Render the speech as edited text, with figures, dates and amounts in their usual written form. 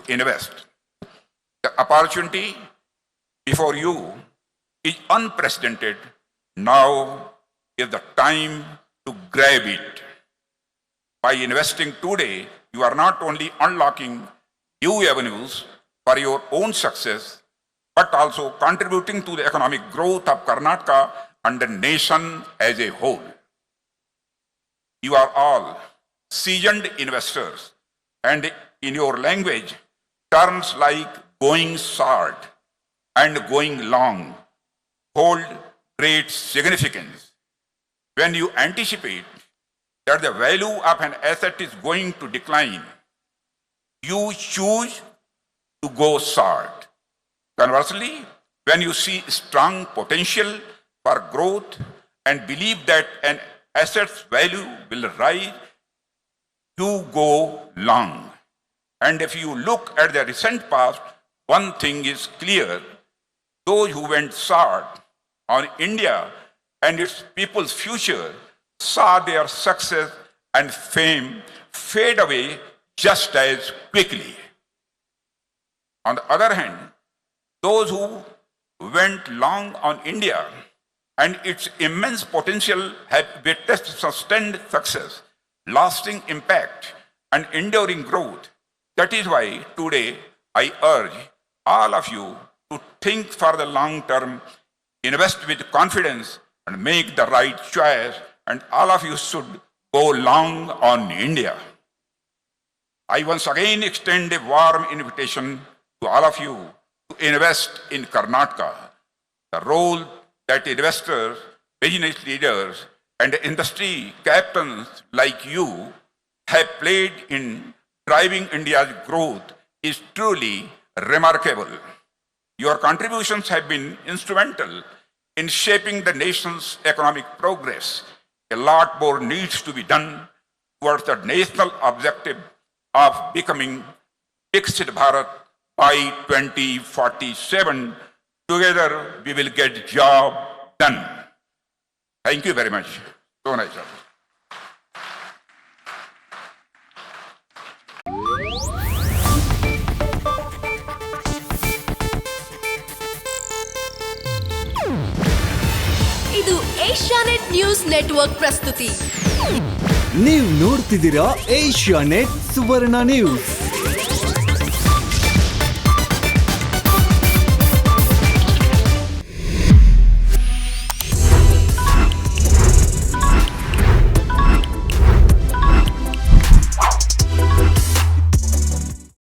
invest. The opportunity before you is unprecedented. Now is the time to grab it. By investing today, you are not only unlocking new avenues for your own success, but also contributing to the economic growth of Karnataka and the nation as a whole. You are all seasoned investors, and in your language, terms like going short and going long hold great significance. When you anticipate that the value of an asset is going to decline, you choose to go short. Conversely, when you see strong potential for growth and believe that an asset's value will rise, you go long. And if you look at the recent past, one thing is clear. Those who went short on India and its people's future saw their success and fame fade away just as quickly. On the other hand, those who went long on India and its immense potential have witnessed sustained success, lasting impact, and enduring growth. That is why today I urge all of you to think for the long term, invest with confidence, and make the right choice, and all of you should go long on India. I once again extend a warm invitation to all of you to invest in Karnataka. The role that investors, business leaders, and industry captains like you have played in driving India's growth is truly remarkable. Your contributions have been instrumental in shaping the nation's economic progress. A lot more needs to be done towards the national objective of becoming Viksit Bharat by 2047. Together, we will get the job done. Thank you very much. So nice. ಇದು Asianet news network ಪ್ರಸ್ತುತಿ. ನೀವು ನೋಡ್ತಿದ್ದೀರಾ Asianet ಸುವರ್ಣ news.